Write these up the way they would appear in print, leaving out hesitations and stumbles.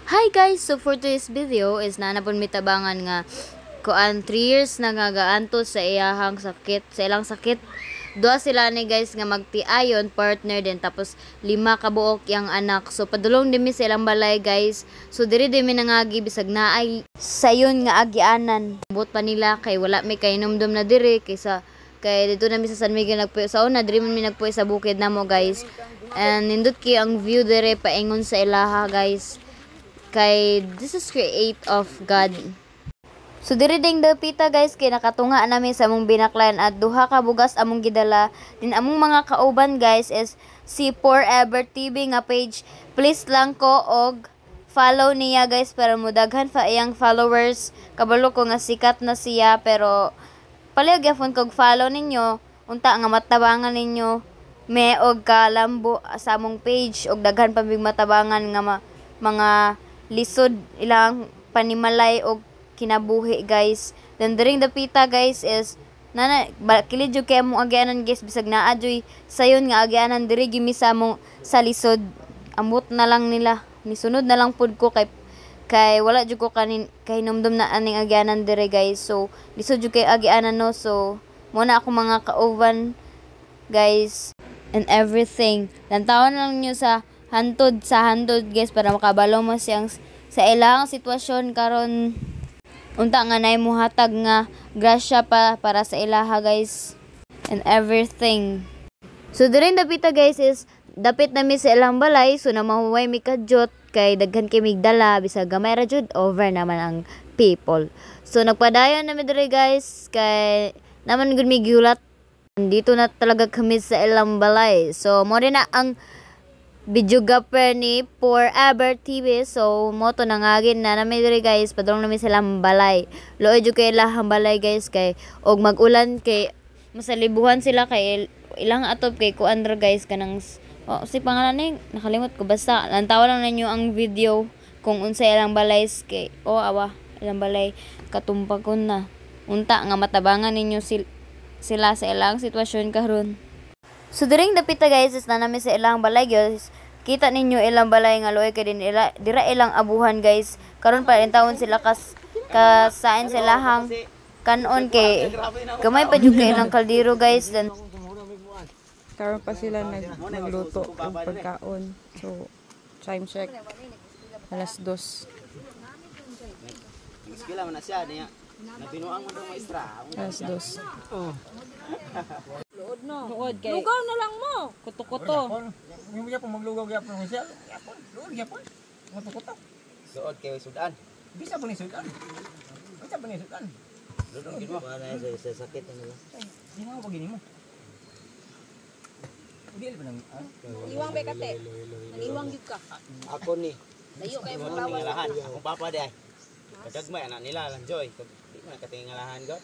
Hi guys! So for today's video is nanapon mitabangan nga kuan 3 years na gagaanto sa iyahang sakit, sa ilang sakit. Duha sila ni guys nga magtiayon, partner din, tapos 5 kabuok yang anak. So padulong dimi sa ilang balay guys. So diri dimi nangagi bisag naay sayon nga agianan. Bot pa nila kay wala may kainomdom na diri kaysa kay dito nami sa San Miguel nagpuyo sa una, diri man mi nagpuyo sa bukid namo guys. And nindot ki ang view dire paingon sa ilaha guys. Kay this is create of God. So diri ding dapita guys kay nakatunga nami sa among binaklan at duha ka bugas among gidala. Din among mga kauban guys is si Forever TV nga page. Please lang ko og follow niya guys para mudaghan pa iyang followers. Kabalo ko nga sikat na siya pero palihog gyapon kog follow ninyo unta nga matabangan ninyo me og kalambo sa among page og daghan pa big matabangan nga mga lisod ilang panimalay og kinabuhi guys. Then during the pita guys is nana kilid jud kay among agianan guys bisag naa joy sayon nga agianan diri gimi sa among sa lisod. Amot na lang nila nisunod na lang pud ko kay wala jud ko kay numdum na aning agianan diri guys. So lisod jud kay agianan no. So muna ako mga kauban guys and everything. Lantawon lang nyo sa hantod guys para makabalo mo siyang sa ilang sitwasyon karon unta nga nay muhatag nga grasya pa para sa ilaha guys and everything. So during dapita guys is dapit nami sa ilang balay so na mahuway mi kadyot kay daghan kay migdala bisag gamay ra jud over naman ang people. So nagpadayon nami diri guys kay naman gud mi giulat dito na talaga kami sa ilang balay. So mo na ang videographer ni Forever TV. So moto nangagin na nami diri guys padong nami silang balay. Luoy jud kay lahang balay guys kay og magulan kay masalibuhan sila kay ilang atop kay kuandra guys kanang si pangalan ni nakalimot ko basta lantaw lang ninyo ang video kung unsa ilang balay kay awa ilang balay katumpagon na unta nga matabangan ninyo sila sa ilang sitwasyon karon. So during dapita guys is na nami sa ilang balay guys. Kita ninyo ilang balay nga loy kay din dira ilang abuhan guys. Karon pa rin taon sila kasain sila hang kanon kay gamay pa jud kay ilang kaldero guys. Then karon pa sila nagluto ng pagkaon. So time check alas 2. Skila man na siya niya. Nabinuang man daw maestra. Alas 2. Luod no. Luod kay Lugaw na lang mo. kuto-kuto. Yung gyapon maglugaw gyapon siya. Gyapon, luod gyapon. Kuto-kuto. Luod kay sudan. Bisa pa ni sudan. Bisa pa ni sudan. Luod gid mo para sa sakit nila. Di mo pagini mo. Udi pa nang Iwang bekate. Naniwang gyud ka. Ako ni Layo kay mo mga lawas. ngalahan. Akong papa di ay. Kadagmay anak nila lang joy. Di man katingalahan god.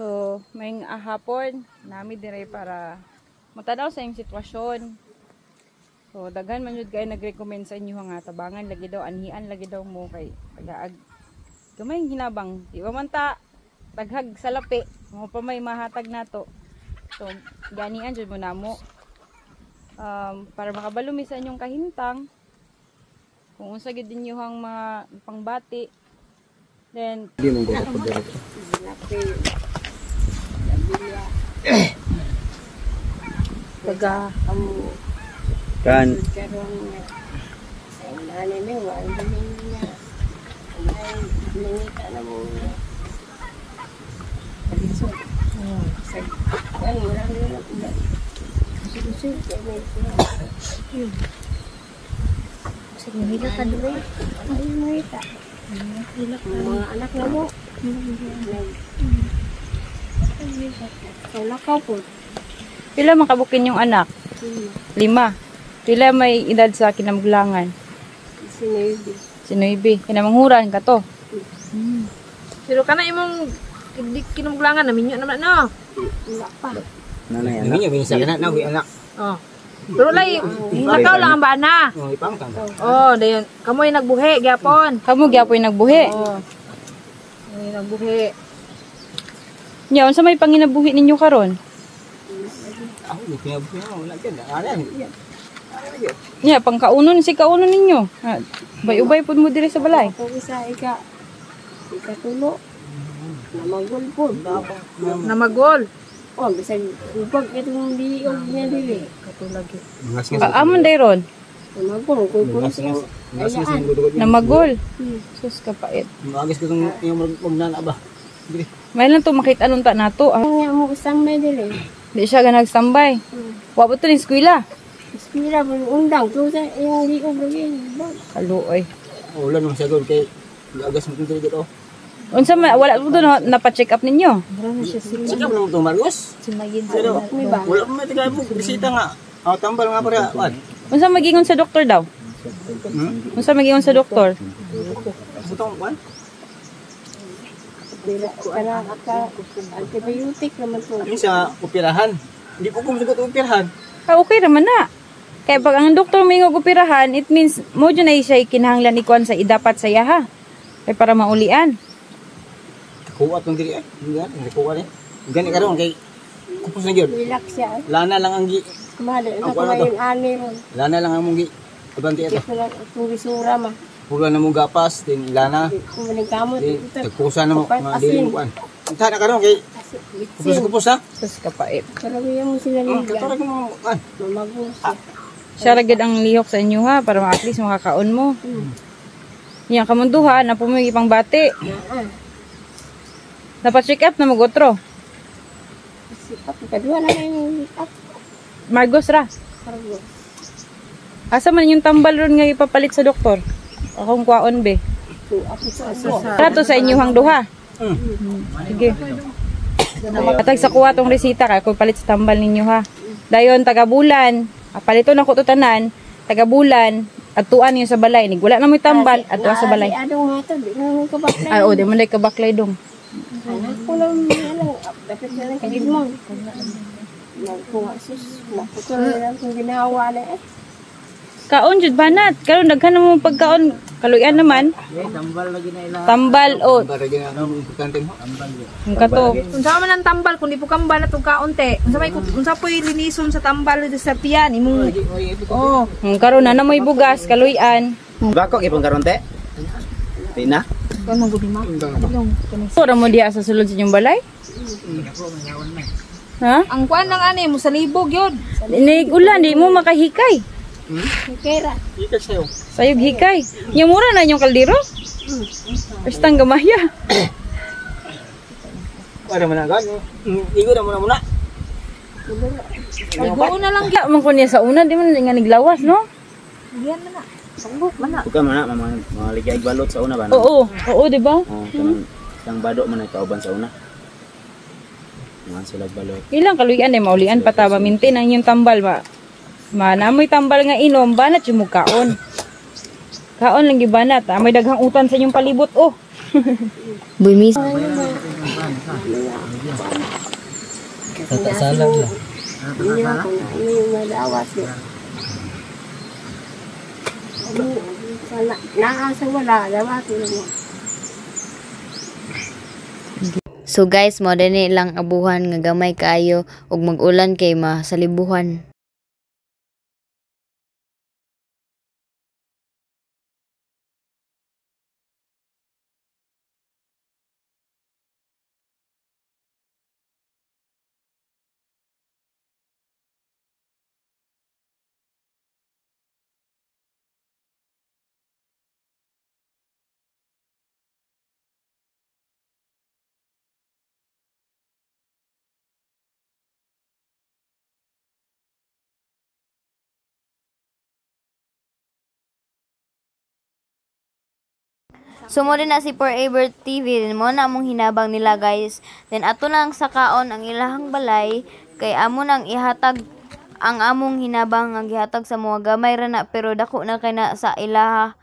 So, may hapon nami dire para matanaw sa iyong sitwasyon. So, daghan man jud kay nag-recommend sa inyo nga tabangan lagi daw anhian lagi daw mo kay pagaag gamay hinabang di ba man ta taghag sa lapi mo pa may mahatag nato. So, ganian jud mo namo. Para makabalumi sa inyong kahintang kung unsa gid inyong mga pangbati then Di man gud ako dire. taga Kan Hila ka dre. Ay mahita. Mga anak na mo. Wala ka po. pila man kabukin yung anak? 5. Pila may edad sa kinamgulangan? Si Noybe. Kinamanghuran ka to. Pero kana imong kinumgulangan na minyo naman no. nanay anak. Minyo binisa na anak. Oh. Pero lay lakaw lang ang bana. Oh, ipang kan. Oh, dayon kamoy nagbuhi gyapon. Kamu gyapoy nagbuhi. Oh. Ay nagbuhi. Nya unsa may panginabuhi ninyo karon? Ako ni pinabuhi mo wala gid. Ana. Nya pangkaunon si kaunon ninyo. Bay-ubay pud mo diri sa balay. Kung isa ikatulo. Namagol po. Namagol. Oh, bisag upag itong liog niya dili. Katulagi. Amon dayron. Namagol ko ayaan. Namagol. Sus kapait. Magis ko itong yung magnana ba? Dili. May lang to makita anong ta nato. Ang nga mo usang may dili. Di siya ganag standby. Wa ba to ni eskwela? Ispira mo undang to sa yung liog lagi. Kaluoy. Ulan mo siya doon kay agas mo dito dito. Unsa man wala po doon napa-check up ninyo? Sige mo itong Marcos. Pero wala mo may tigay mo bisita nga. Aw tambal nga para wan. Unsa magingon sa doktor daw? Unsa magingon sa doktor? Butong wan. Para antibiotic naman to. Yung sa operahan. Hindi po kumusugot operahan. Okay raman na. Kaya pag ang doktor may operahan, it means mo dyan ay siya kinahanglan ikuan sa idapat sa iya ha. Kaya para maulian. Kuha itong diri ay. Hindi kuha rin. Gani ka ron kay kupos na yun. Relax siya. Lana lang ang gi. Mahal. Ito ko ngayon ani ron. Lana lang ang mong gi. Abanti ito. Ito lang itong bisura ma. Pula na mong gapas. Din lana. Kumuling kamot. Din tagkusa na mo. Mga dili mo kuhan. Ang tana ka ron kay kupos ha. Sus kapait. Pero yung sila nila. Katorag mo kuhan. Mamagol siya. Siya ragid ang lihok sa inyo ha para at least makakaon mo. Yang kamunduhan na pumigi pang bati. Dapat check up na magotro. Kadua na yung up. Margos ra. Kargo. Asa man yung tambal ron nga ipapalit sa doktor? Akong kwaon be. So, ako sa Trato sa inyong duha. Sige. Atag sa kuha tong resita kay ko palit sa tambal ninyo ha. Dayon taga bulan, palito na ko to tanan, taga bulan, atuan niyo sa balay. Nig wala na mo tambal, atuan sa balay. Adong nga to, di na mo kabaklay. Ay, di man day kabaklay dong. Anak ko lang, dapat na lang kagid mo. Nagkuha sus, nakuto na lang kung ginawa na eh. Kaon jud banat, karon daghan na mo pagkaon, kaluyan naman. Tambal lagi na ila. Tambal o Para gina ano importante mo. Tambal. ang kato. Unsa man ang tambal kundi po kambal at kaunti. Unsa po'y linison sa tambal sa tiyan imong oh. Karon na namoy bugas, kaluyan. Bako ipon karon te. Tina. Kon mo gudi ma. Ora mo diha sa sulod sa inyong balay? Ha? Ang kuan lang ani mo sa libog yun. Inig ulan, di mo makahikay. Kera. Ika sayo. Sayog hikay. Nya mura na inyong kaldero? Basta gamaya. Para managan. Igo na muna. Igo na lang Kaya man ko niya sa una, di man nga niglawas, no? gyud man na. Sanggok man na. Bukan mana mga ligay balot sa una ba? No? Oo, di ba? Oh, kanang bado man ay kauban sa una. Mga sila balot. Ilang kaluyan ay maulian pa ta ba maintain ang inyong tambal ba? Manamoy tambal nga inom, banat yung kaon. Kaon lang gibanat, may daghang utan sa inyong palibot oh. Bumis. Tatasalag na. Hindi ako na yung madawas eh. Naasa wala, dawato lang mo. So guys, mo dinhi lang abuhan nga gamay kaayo ug mag-ulan kay masalibuhan. Sumo din na si Forever TV, din mo na among hinabang nila guys. Then ato lang sa kaon ang ilahang balay kay amo nang ihatag ang among hinabang nga gihatag sa mga gamay ra na pero dako na kay na sa ilaha.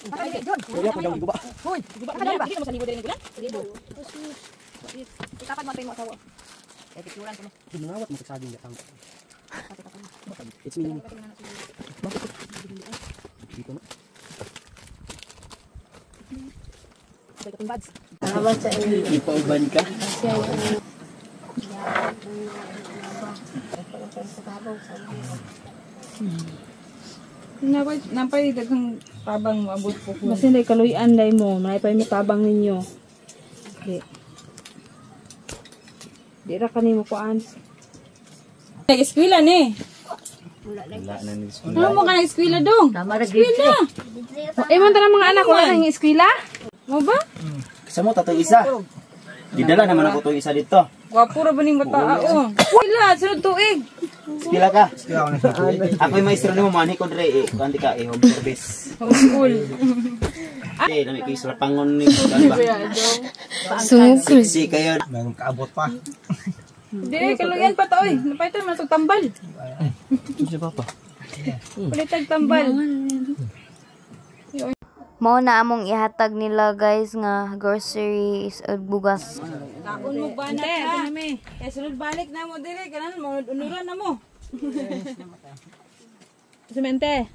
Kaya ko daw guba. Hoy, guba ka dali ba? Dili mo sa libo dili nigulan? Libo. Ikapat mo tayo mo asawa. Eh picturean ko mo. Ginawat mo sa saging gatang. It's me. Dito na. Bay ka bads. Salamat sa inyo. Ipauban ka. Napay daghang tabang maabot po ko. Basta hindi kaluyan dai mo, may pa may tabang ninyo. Di ra kanimo kuan. Nag-eskwela ni. Wala na ni Ano mo ka nag-eskwela dong? Eskwela. Imong tanang mga anak wala nang eskwela? Mo ba? Sa mo tatong isa. Didala naman ako tong isa dito. Gwapo ra ba ning bata o? Wala, sunod tuig. Skila ka. Ako'y maestro nimo mani ko dire kanti ka home service. School. Nami ko isra pangon ni ba. Sungkol. Si kayo. Nang kaabot pa. Di kaluyan pa ta oy. Napaitan man tog tambal. Si papa. Palitag tambal. Mao na among ihatag nila guys nga groceries ug bugas. Takon mo ba na ka? Kaya sunod balik na mo dire kanan mo unuran na mo. Semente.